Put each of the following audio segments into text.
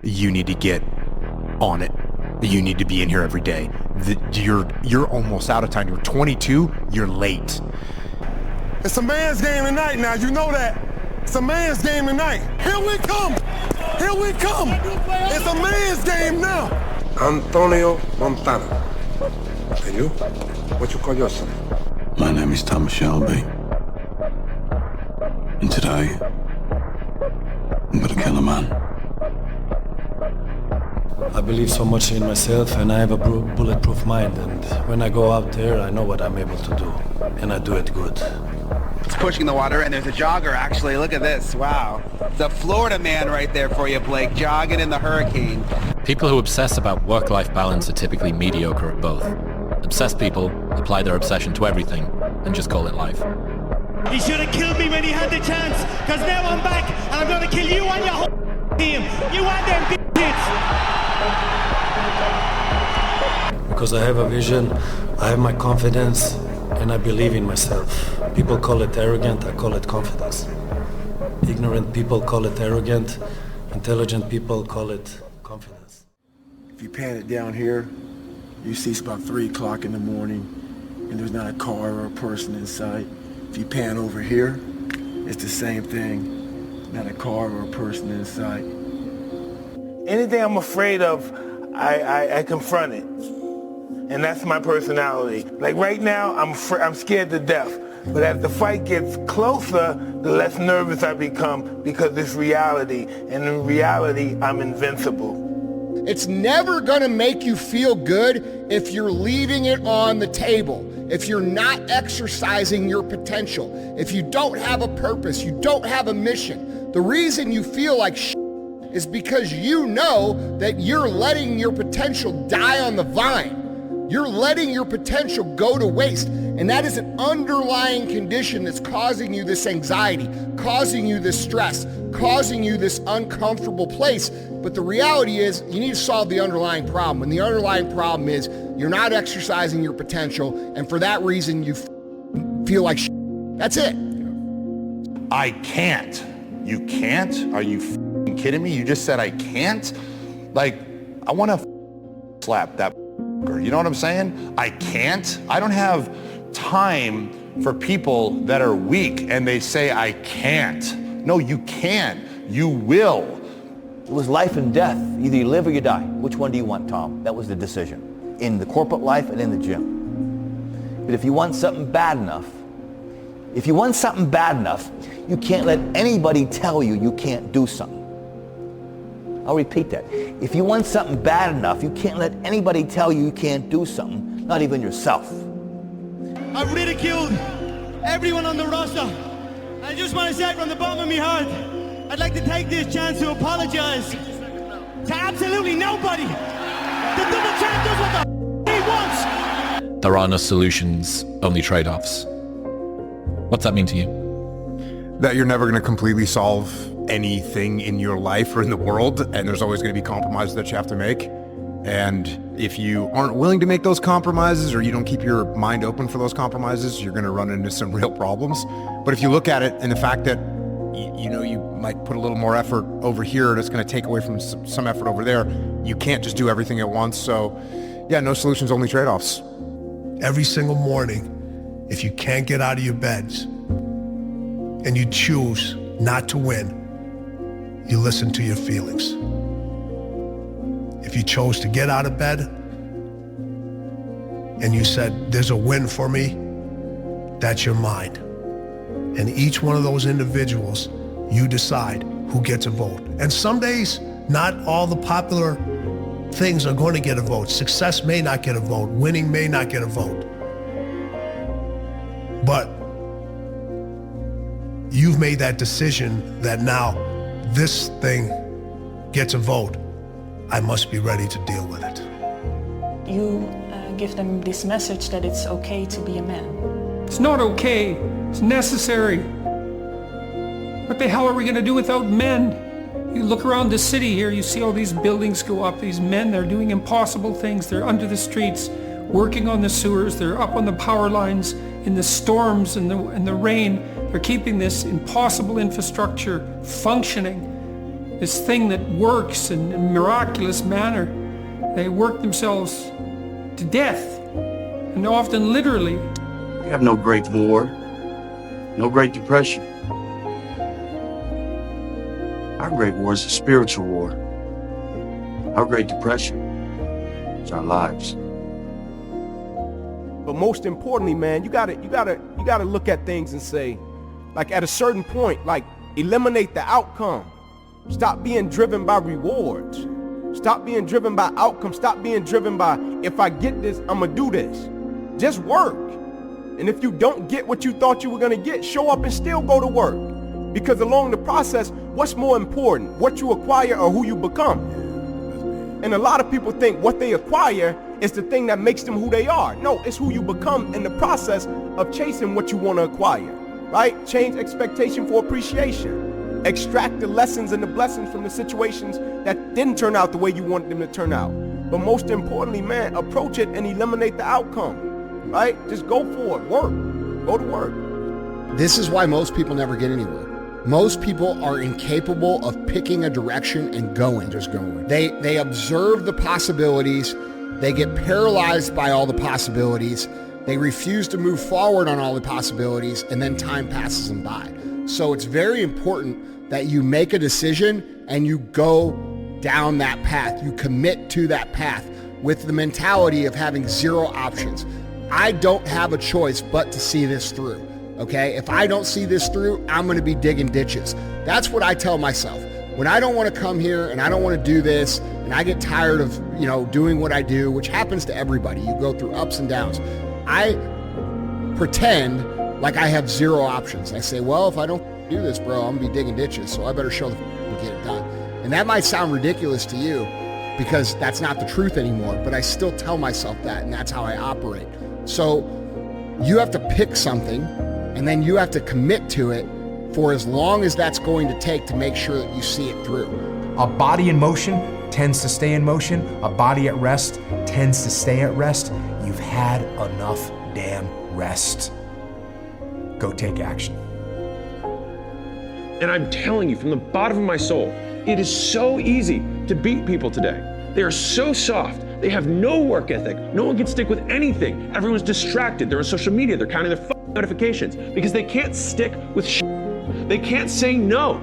you need to get on it. You need to be in here every day. You're almost out of time. You're 22, you're late. It's a man's game tonight now, you know that. It's a man's game tonight. Here we come. Here we come. It's a man's game now. Antonio Montana. And you? What you call yourself? My name is Thomas Shelby. And today, I'm gonna kill a man. I believe so much in myself and I have a bulletproof mind, and when I go out there I know what I'm able to do, and I do it good. It's pushing the water, and there's a jogger actually. Look at this. Wow. The Florida man right there for you, Blake, jogging in the hurricane. People who obsess about work-life balance are typically mediocre at both. Obsessed people apply their obsession to everything and just call it life. He should have killed me when he had the chance, because now I'm back and I'm going to kill you and your whole team. You and them bitches. Because I have a vision, I have my confidence, and I believe in myself. People call it arrogant, I call it confidence. Ignorant people call it arrogant, intelligent people call it confidence. If you pan it down here, you see it's about 3 o'clock in the morning and there's not a car or a person in sight. If you pan over here, it's the same thing, not a car or a person in sight. Anything I'm afraid of, I confront it. And that's my personality. Like right now, I'm scared to death. But as the fight gets closer, the less nervous I become, because it's reality. And in reality, I'm invincible. It's never gonna make you feel good if you're leaving it on the table, if you're not exercising your potential, if you don't have a purpose, you don't have a mission. The reason you feel like is because you know that you're letting your potential die on the vine. You're letting your potential go to waste. And that is an underlying condition that's causing you this anxiety, causing you this stress, causing you this uncomfortable place. But the reality is you need to solve the underlying problem. And the underlying problem is you're not exercising your potential. And for that reason, you feel like that's it. I can't. You can't? Are you kidding me? You just said I can't? Like, I want to slap that. You know what I'm saying? I can't. I don't have time for people that are weak and they say I can't. No, you can. You will. It was life and death. Either you live or you die. Which one do you want, Tom? That was the decision. In the corporate life and in the gym. But if you want something bad enough, you can't let anybody tell you you can't do something. I'll repeat that. If you want something bad enough, you can't let anybody tell you you can't do something, not even yourself. I've ridiculed everyone on the roster. I just want to say from the bottom of my heart, I'd like to take this chance to apologize to absolutely nobody. The double champ does what the he wants. There are no solutions, only trade-offs. What's that mean to you? That you're never going to completely solve anything in your life or in the world, and there's always going to be compromises that you have to make. And if you aren't willing to make those compromises, or you don't keep your mind open for those compromises, you're going to run into some real problems. But if you look at it in the fact that you might put a little more effort over here, and it's going to take away from some effort over there, you can't just do everything at once. So yeah, no solutions, only trade-offs. Every single morning, if you can't get out of your beds and you choose not to win, you listen to your feelings. If you chose to get out of bed and you said, there's a win for me, that's your mind. And each one of those individuals, you decide who gets a vote. And some days, not all the popular things are going to get a vote. Success may not get a vote. Winning may not get a vote. But you've made that decision that now this thing gets a vote. I must be ready to deal with it. You give them this message that it's okay to be a man. It's not okay, it's necessary. What the hell are we gonna do without men? You look around the city here, you see all these buildings go up, these men, they're doing impossible things. They're under the streets, working on the sewers, they're up on the power lines, in the storms and the rain. They're keeping this impossible infrastructure functioning. this thing that works in a miraculous manner. They work themselves to death, and often literally. We have no Great War, no Great Depression. Our Great War is a spiritual war. Our Great Depression is our lives. But most importantly, man, you gotta look at things and say, like at a certain point, like eliminate the outcome. Stop being driven by rewards. Stop being driven by outcomes. Stop being driven by, if I get this, I'm gonna do this. Just work. And if you don't get what you thought you were gonna get, show up and still go to work. Because along the process, what's more important, what you acquire or who you become? And a lot of people think what they acquire is the thing that makes them who they are. No, it's who you become in the process of chasing what you want to acquire, right? Change expectation for appreciation. Extract the lessons and the blessings from the situations that didn't turn out the way you wanted them to turn out. But most importantly, man, approach it and eliminate the outcome, right? Just go for it, work, go to work. This is why most people never get anywhere. Most people are incapable of picking a direction and going. Just going. They observe the possibilities. They get paralyzed by all the possibilities. They refuse to move forward on all the possibilities, and then time passes them by. So it's very important that you make a decision and you go down that path. You commit to that path with the mentality of having zero options. I don't have a choice but to see this through. Okay, if I don't see this through, I'm going to be digging ditches. That's what I tell myself. When I don't want to come here and I don't want to do this and I get tired of, doing what I do, which happens to everybody. You go through ups and downs. I pretend like I have zero options. I say, well, if I don't do this, bro, I'm going to be digging ditches, so I better show the and get it done. And that might sound ridiculous to you because that's not the truth anymore, but I still tell myself that, and that's how I operate. So you have to pick something, and then you have to commit to it for as long as that's going to take to make sure that you see it through. A body in motion tends to stay in motion. A body at rest tends to stay at rest. You've had enough damn rest. Go take action. And I'm telling you from the bottom of my soul, it is so easy to beat people today. They are so soft. They have no work ethic. No one can stick with anything. Everyone's distracted. They're on social media. They're counting their notifications because they can't stick with They can't say no.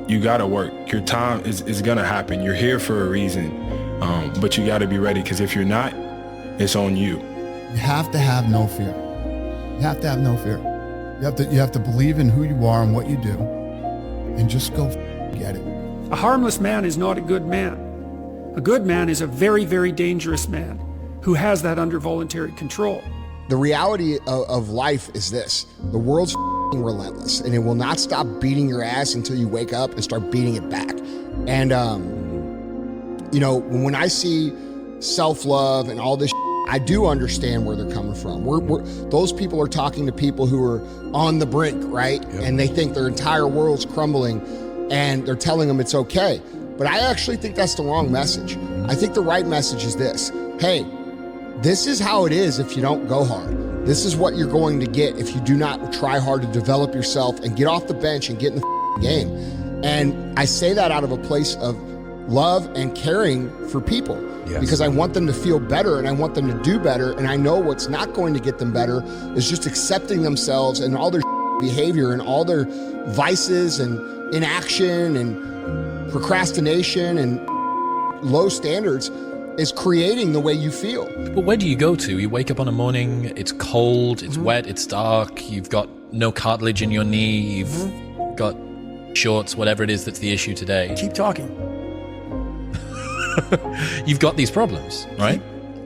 You gotta work. Your time is gonna happen. You're here for a reason, but you gotta be ready because if you're not, it's on you. You have to have no fear. You have to have no fear. You have to believe in who you are and what you do, and just go get it. A harmless man is not a good man. A good man is a very, very dangerous man who has that under voluntary control. The reality of life is this. The world's relentless, and it will not stop beating your ass until you wake up and start beating it back. And, when I see self-love and all this, I do understand where they're coming from. Those people are talking to people who are on the brink, right? Yep. And they think their entire world's crumbling, and they're telling them it's okay. But I actually think that's the wrong message. I think the right message is this. Hey, this is how it is if you don't go hard. This is what you're going to get if you do not try hard to develop yourself and get off the bench and get in the game. And I say that out of a place of love and caring for people. Yes. Because I want them to feel better and I want them to do better. And I know what's not going to get them better is just accepting themselves and all their behavior and all their vices and inaction and procrastination and low standards is creating the way you feel. But where do you go to? You wake up on a morning, it's cold, it's wet, it's dark, you've got no cartilage in your knee, you've got shorts, whatever it is that's the issue today. Keep talking. You've got these problems, right?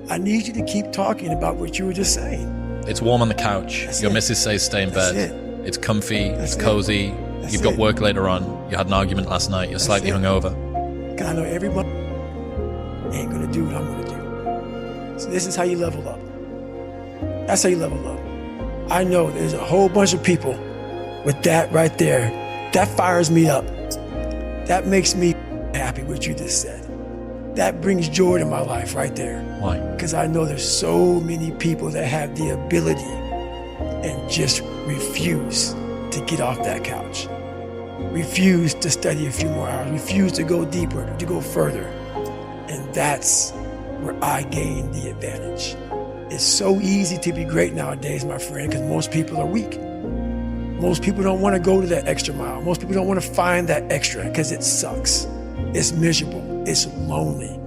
I need you to keep talking about what you were just saying. It's warm on the couch. Your missus says stay in bed. It's comfy, it's cozy. You've got work later on. You had an argument last night. You're slightly hungover. Because I know everybody ain't going to do what I'm going to do. So this is how you level up. That's how you level up. I know there's a whole bunch of people with that right there. That fires me up. That makes me happy what you just said. That brings joy to my life right there. Why? Because I know there's so many people that have the ability and just refuse to get off that couch. refuse to study a few more hours, refuse to go deeper, to go further. And that's where I gained the advantage. It's so easy to be great nowadays, my friend, because most people are weak. Most people don't want to go to that extra mile. Most people don't want to find that extra because it sucks. It's miserable. It's lonely.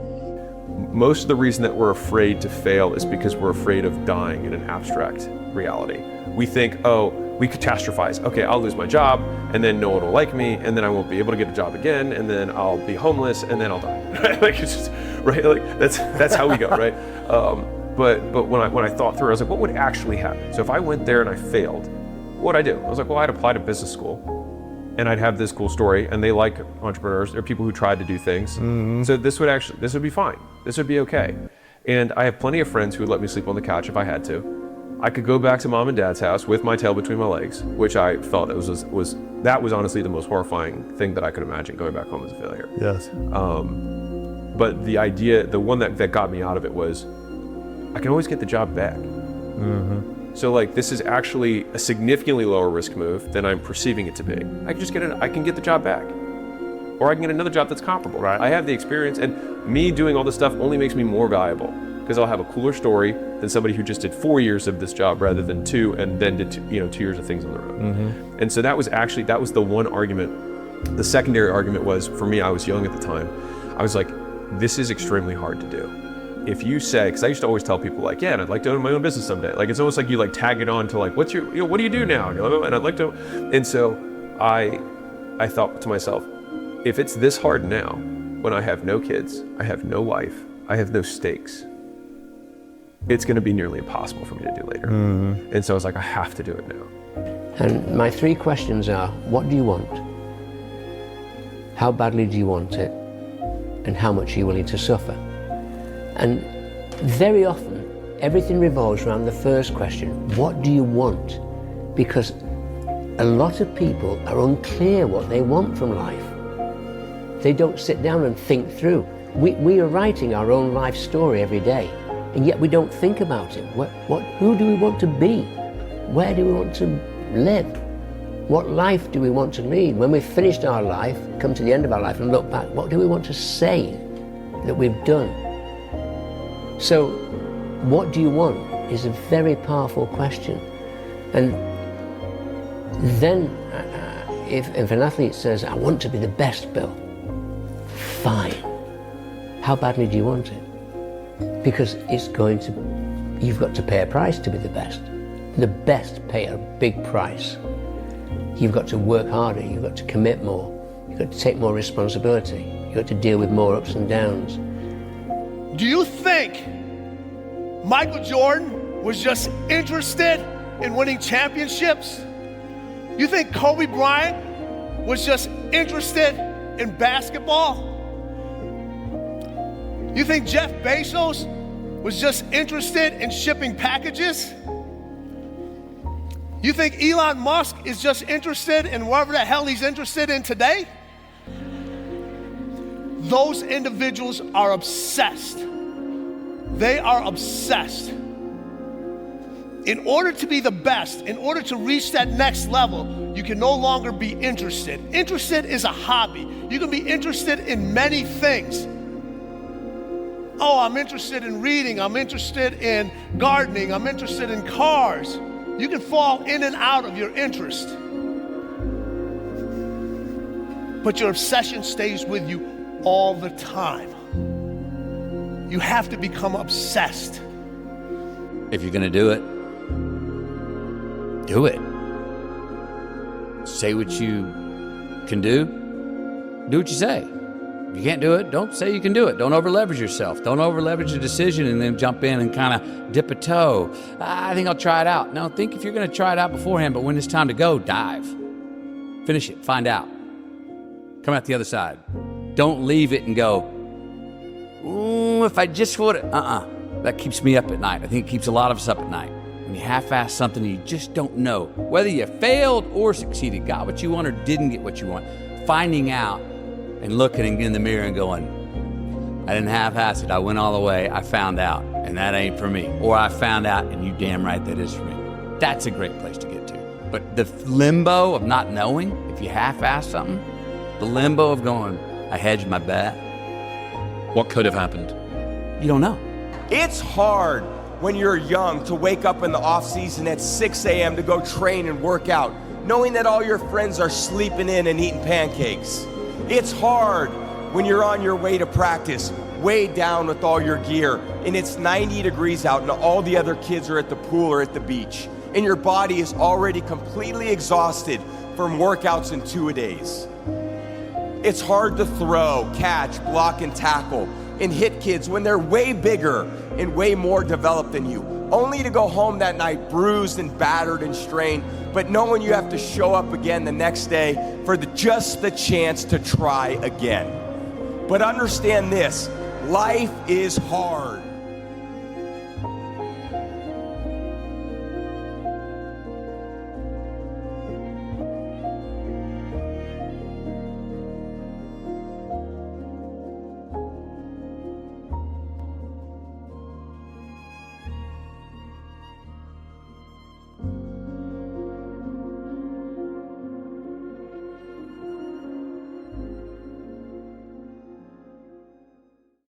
Most of the reason that we're afraid to fail is because we're afraid of dying in an abstract reality. We think, oh, we catastrophize. Okay, I'll lose my job, and then no one will like me, and then I won't be able to get a job again, and then I'll be homeless, and then I'll die. Like, it's just, right? Like, that's how we go, right? But when I thought through, I was like, what would actually happen? So if I went there and I failed, what would I do? I was like, well, I'd apply to business school, and I'd have this cool story, and they like entrepreneurs or people who tried to do things. So this would be fine. This would be okay. And I have plenty of friends who would let me sleep on the couch if I had to. I could go back to mom and dad's house with my tail between my legs, which I felt that was honestly the most horrifying thing that I could imagine, going back home as a failure. Yes. But the idea, the one that got me out of it was, I can always get the job back. So like, this is actually a significantly lower risk move than I'm perceiving it to be. I can just I can get the job back. Or I can get another job that's comparable. Right. I have the experience, and me doing all this stuff only makes me more valuable, because I'll have a cooler story than somebody who just did 4 years of this job rather than 2, and then did 2 years of things on their own. And so that was the one argument. The secondary argument was, for me, I was young at the time. I was like, this is extremely hard to do. If you say, because I used to always tell people like, yeah, and I'd like to own my own business someday. Like, it's almost like you like tag it on to like, what do you do now? And I'd like to, and so I thought to myself, if it's this hard now, when I have no kids, I have no wife, I have no stakes, it's going to be nearly impossible for me to do later. And so I was like, I have to do it now. And my 3 questions are, what do you want? How badly do you want it? And how much are you willing to suffer? And very often, everything revolves around the first question, what do you want? Because a lot of people are unclear what they want from life. They don't sit down and think through. We are writing our own life story every day, and yet we don't think about it. Who do we want to be? Where do we want to live? What life do we want to lead? When we've finished our life, come to the end of our life and look back, what do we want to say that we've done? So, what do you want is a very powerful question. And then, if an athlete says, I want to be the best, Bill, fine. How badly do you want it? Because you've got to pay a price to be the best. The best pay a big price. You've got to work harder, you've got to commit more, you've got to take more responsibility, you've got to deal with more ups and downs. Do you think Michael Jordan was just interested in winning championships? You think Kobe Bryant was just interested in basketball? You think Jeff Bezos was just interested in shipping packages? You think Elon Musk is just interested in whatever the hell he's interested in today? Those individuals are obsessed. They are obsessed. In order to be the best, in order to reach that next level, you can no longer be interested. Interested is a hobby. You can be interested in many things. Oh, I'm interested in reading. I'm interested in gardening. I'm interested in cars. You can fall in and out of your interest. But your obsession stays with you all the time. You have to become obsessed. If you're gonna do it, do it. Say what you can do what you say. If you can't do it, don't say you can do it. Don't over-leverage yourself. Don't over-leverage a decision and then jump in and kind of dip a toe. I think I'll try it out. No, think if you're going to try it out beforehand, but when it's time to go, dive. Finish it. Find out. Come out the other side. Don't leave it and go, ooh, if I just would have. That keeps me up at night. I think it keeps a lot of us up at night. When you half-ass something and you just don't know whether you failed or succeeded, got what you want or didn't get what you want. Finding out and looking in the mirror and going, I didn't half-ass it. I went all the way. I found out, and that ain't for me. Or I found out, and you damn right that is for me. That's a great place to get to. But the limbo of not knowing, if you half-ass something, the limbo of going, I hedged my bet. What could have happened? You don't know. It's hard when you're young to wake up in the off season at 6 a.m. to go train and work out, knowing that all your friends are sleeping in and eating pancakes. It's hard when you're on your way to practice, weighed down with all your gear, and it's 90 degrees out and all the other kids are at the pool or at the beach, and your body is already completely exhausted from workouts in 2-a-days. It's hard to throw, catch, block, and tackle, and hit kids when they're way bigger and way more developed than you, only to go home that night bruised and battered and strained, but knowing you have to show up again the next day for just the chance to try again. But understand this, life is hard.